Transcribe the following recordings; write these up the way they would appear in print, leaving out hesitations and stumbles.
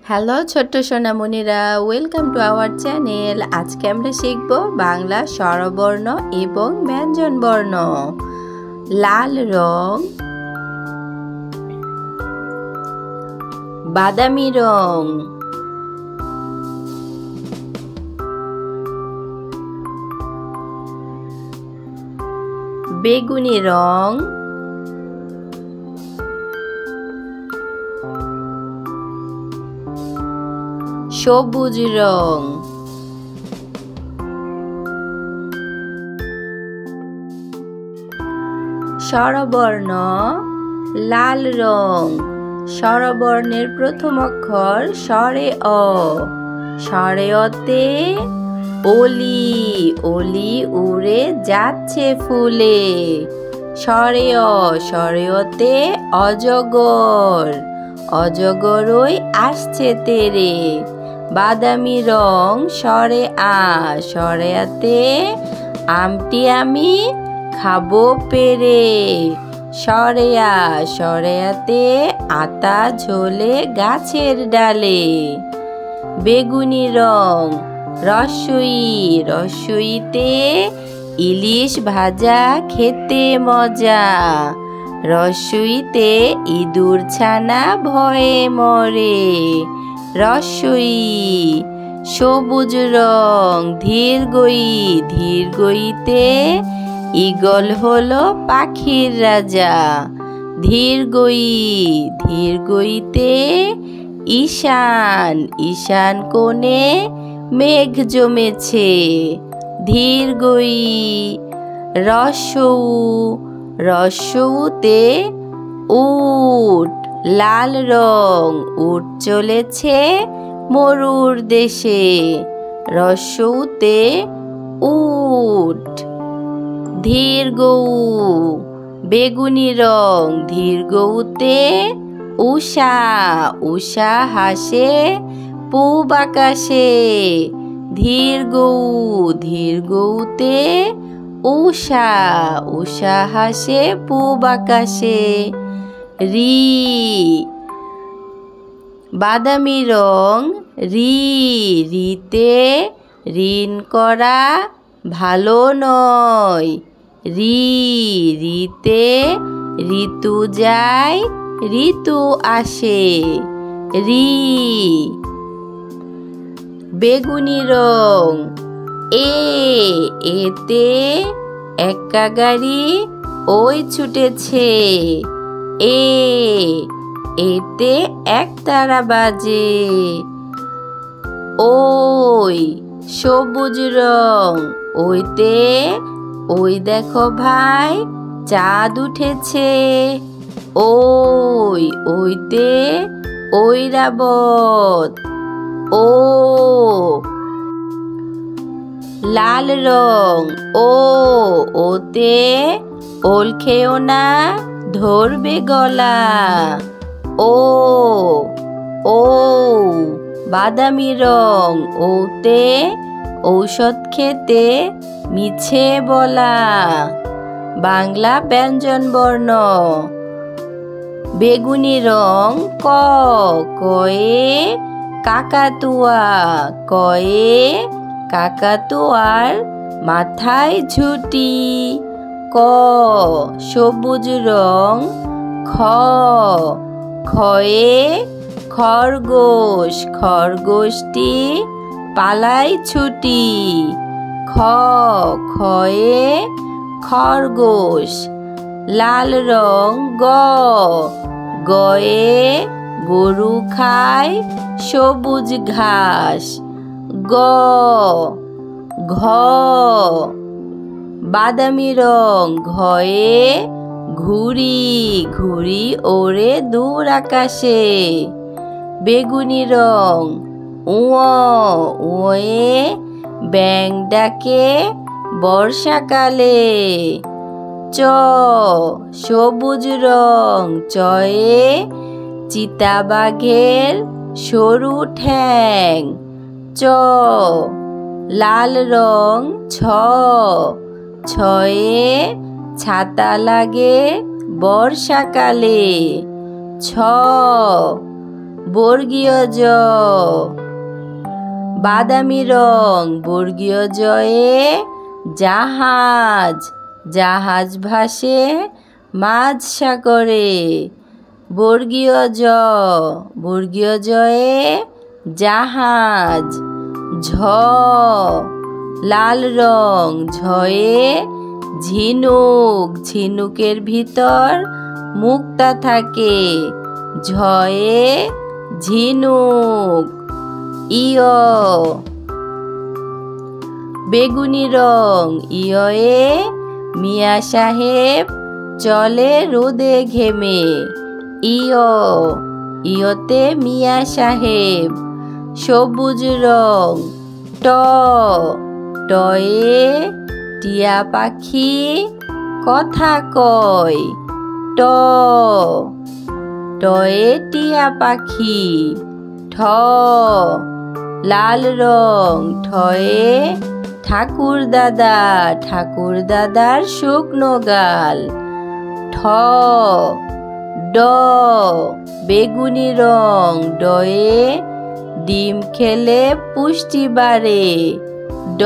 Hello ছোট্ট সোনামণিরা, welcome to our channel. আজকে আমরা শিখব বাংলা স্বরবর্ণ এবং ব্যঞ্জনবর্ণ। লাল রং, বাদামি রং, বেগুনি রং, সবুজ রং, স্বরবর্ণ লাল রং। স্বরবর্ণের প্রথম অক্ষর স্বরে অ। স্বরে অতে অলি, অলি উড়ে যাচ্ছে ফুলে। স্বরে অ, স্বরে অতে অজগর, অজগর ওই আসছে তেরে। বাদামি রং স্বরে আ। স্বরে আতে আমটি আমি খাবো পেরে। স্বরে আ, স্বরে আতে আতা ঝোলে গাছের ডালে। বেগুনি রং রস্যই, রস্যইতে ইলিশ ভাজা খেতে মজা। রস্যইতে ইঁদুর ছানা ভয়ে মরে। রস্যই। সবুজ রং ধীরগই, ধীরগইতে ঈগল হলো পাখির রাজা। ধীরগই, ধীরগইতে ঈশান, ঈশান কোণে মেঘ জমেছে। ধীরগই। রস্যৌ, রস্যৌতে উট, লাল রং উট চলেছে মরুর দেশে। রস্যৌতে উট। ধীরগৌ, বেগুনি রং ধীরগৌতে উষা, উষা হাসে পূব আকাশে। ধীরগৌ, ধীরগৌতে উষা, উষা হাসে পূব আকাশে। রি, বাদামি রং রি, রিতে ঋণ করা ভালো নয়। রি, রিতে ঋতু যায় ঋতু আসে। রি। বেগুনি রং এ, এতে এক্কা গাড়ি ওই ছুটেছে। এ, এতে একতারা বাজে। ওই, সবুজ রং ওইতে ওই দেখো ভাই চাঁদ উঠেছে। ওই, ওইতে ঐরাবত। ও, লাল রং ও, ওতে ওল খেও না ধরবে গলা। ও, ও, বাদামি রং ওতে ঔষধ খেতে মিছে বলা। বাংলা ব্যঞ্জনবর্ণ। বেগুনি রং ক, কয়ে কাকাতুয়া, কয়ে কাকাতুয়ার মাথায় ঝুঁটি। ক, সবুজ রং খ, খয়ে খরগোশ, খরগোশটি পালাই ছুটি। খ, খয়ে খরগোশ। লাল রং গ, গয়ে গরু খায় সবুজ ঘাস। গ, ঘ, বাদামি রং ঘয়ে ঘুড়ি, ঘুড়ি ওড়ে দূর আকাশে। বেগুনি রং উঁ, উঁয়ে ব্যাঙ ডাকে বর্ষাকালে। চ, সবুজ রং চয়ে চিতাবাঘের সরু ঠ্যাং। চ, লাল রং ছ, ছয়ে ছাতা লাগে বর্ষাকালে। ছ, বর্গীয় জ। বাদামি রং বর্গীয় জয়ে জাহাজ, জাহাজ ভাসে মাঝ সাগরে। বর্গীয় জ, বর্গীয় জয়ে জাহাজ। ঝ, লাল রং ঝয়ে ঝিনুক, ঝিনুকের ভিতর মুক্তা থাকে। ঝয়ে ঝিনুক। ইয়, বেগুনি রং ইয়ে মিয়া সাহেব চলে রোদে ঘেমে। ইয়, ইয়তে মিয়া সাহেব। সবুজ রং ট, টয়ে টিয়া পাখি কথা কয়। ট, টয়ে টিয়া পাখি। ঠ, লাল রং ঠয়ে ঠাকুর দাদা, ঠাকুর দাদার শুকনো গাল। ঠ, ড, বেগুনি রং ডয়ে ডিম খেলে পুষ্টি বাড়ে। ড,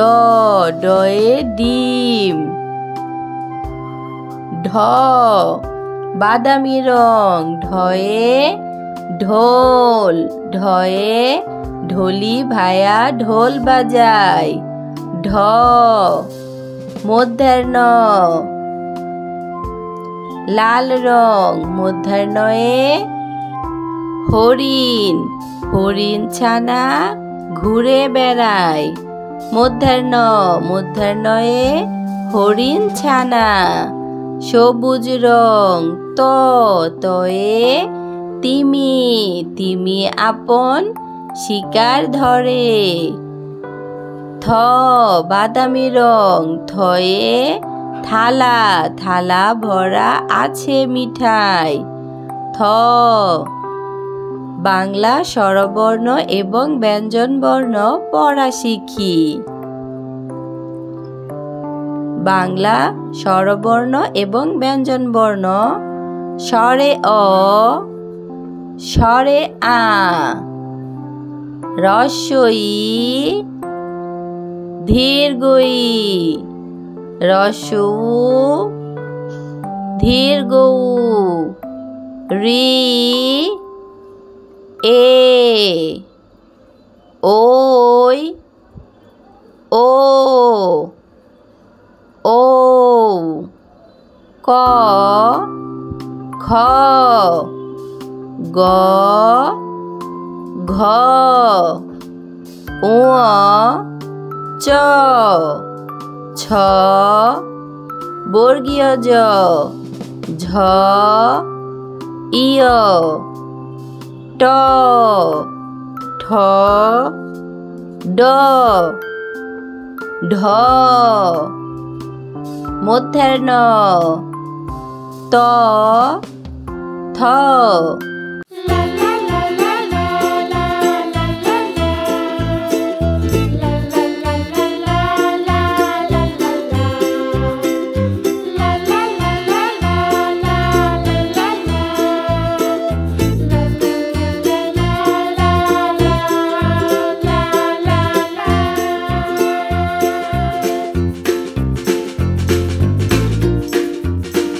ডয়ে ডিম। ঢ, বাদামি রং ঢয়ে ঢোল, ঢয়ে ঢোলি ভায়া ঢোল বাজায়। ঢ, মধ্যাহ্ন লাল রং মধ্যাহ্নয়ে হরিণ, হরিণ ছানা ঘুরে বেড়ায়। মধ্যাহ্ন, মধ্যাহ্নয়ে হরিণ ছানা। সবুজ রং ত, তয়ে তিমি, তিমি আপন শিকার ধরে। থ, বাদামি রং থয়ে থালা, থালা ভরা আছে মিঠাই। থ, বাংলা স্বরবর্ণ এবং ব্যঞ্জনবর্ণ পড়া শিখি। বাংলা স্বরবর্ণ এবং ব্যঞ্জনবর্ণ। স্বরে অ, স্বরে আ, হ্রস্ব ই, দীর্ঘ ই, হ্রস্ব উ, দীর্ঘ উ, রি, এ, ওই, ও, ও, ক, খ, গ, ঘ, ঙ, চ, ছ, বর্গীয় জ, ঝ, ইয়, ট, ঠ, ড, ঢ, মধ্যাহ্ন ত, থ।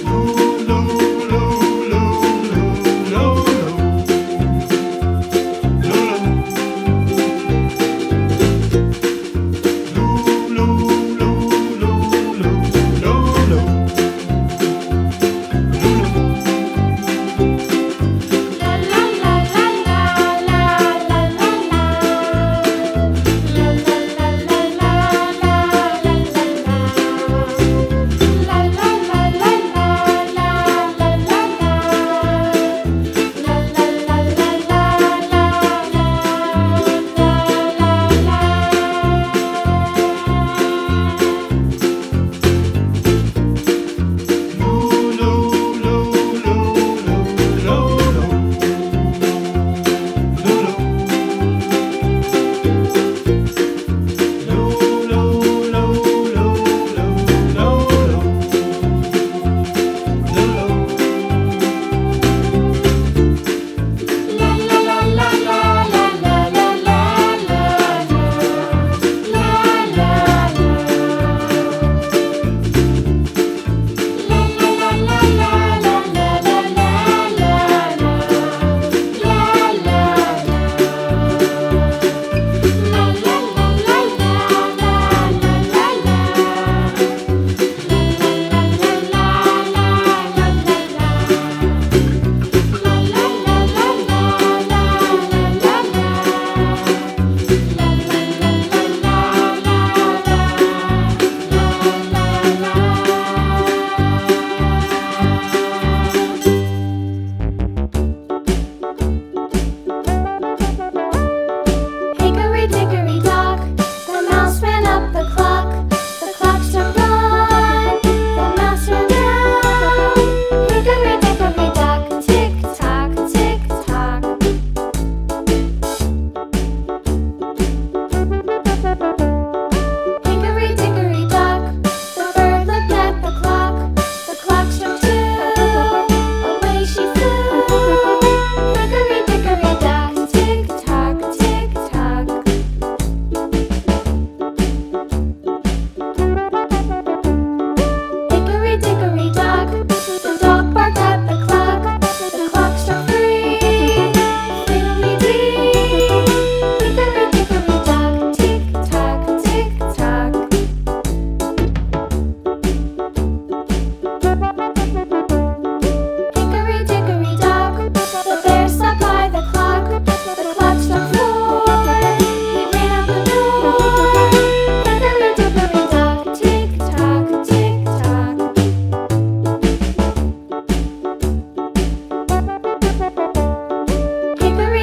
Lo, lo, lo, lo, lo, lo.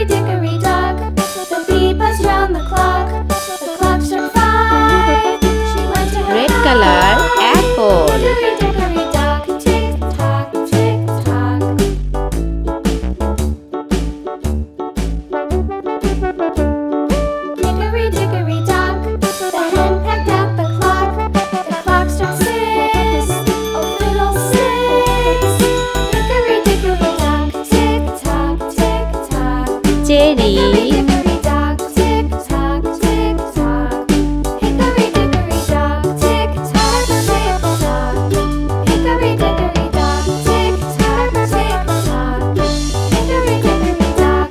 dickory dock, the bee buzzed round the clock. The clock struck 5. She went to her Red color, apple. Hickory dickory dock, tick tock, tick tock. Hickory dickory dock, the hen pecked at the clock. The clock struck 6. Oh fiddle 6. Hickory dickory dock, tick tock, tick tock. Cherry, Hickory dock, tick tock, tick tock. Hickory dickory dock, tick tock, tick tock. Hickory dickory dock, tick tock, tick tock. Hickory dickory dock.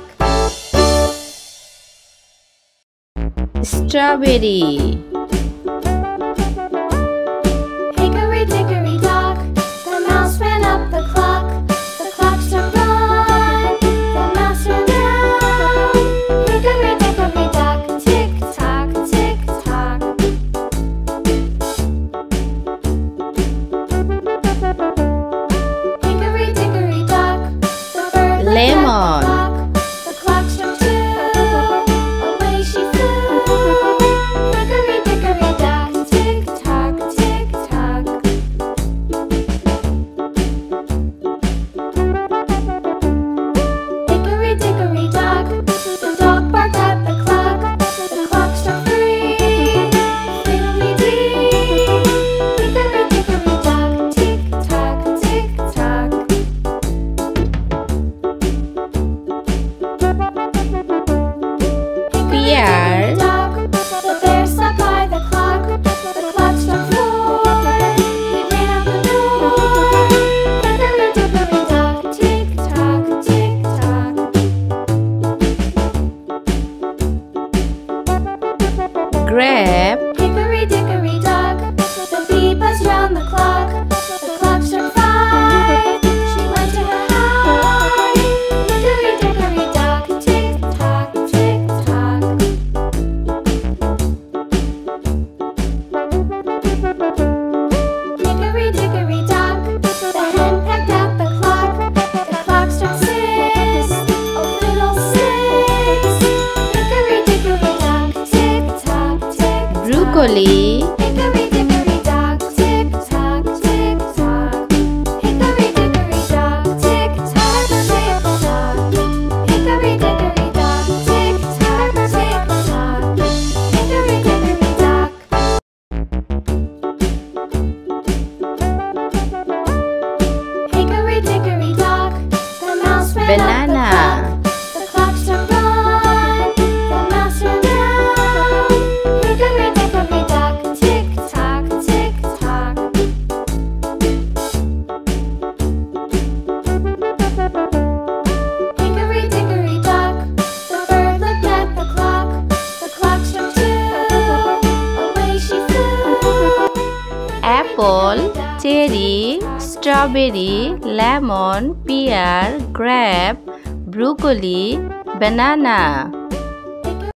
strawberry. Hickory dickory dock, the mouse ran up the clock. The clock struck 1. The mouse ran down. Hickory dickory dock, tick tock, tick tock. Hickory dickory dock, the bird looked at Lemon. the clock. The clock struck 2. Away she flew. Hickory dickory dock, tick tock, tick tock. Hickory dickory dock, the dog barked at the clock. The clock struck 3. Fiddly-dee. Hickory dickory dock, tick tock, tick tock. Pear, Dock, the bear sat by the clock. The clock struck 4. He ran out the door. Hickory dickory dock, tick tock, tick tock. grape, Hickory dickory dock, the bee buzzed round the clock. The clock struck 5. She went to her hive. Hickory dickory dock, tick tock, tick tock. Hickory dickory dock, the hen pecked at the clock. The clock struck 6. Oh fiddle 6. Hickory dickory dock, tick tock, tick tock. broccoli, Hickory dickory dock, tick tock, tick tock. Hickory dickory dock, tick tock, tick tock. Hickory dickory dock, tick tock, tick tock. Hickory dickory dock. Hickory dickory dock, the mouse ran Banana. up the clock. The clock struck 1. The mouse ran down. Hickory dickory dock, tick tock, tick tock. Hickory dickory dock, the bird looked at the clock. The clock struck 2. Away she flew. apple, cherry, strawberry, lemon, pear, grape, broccoli, banana.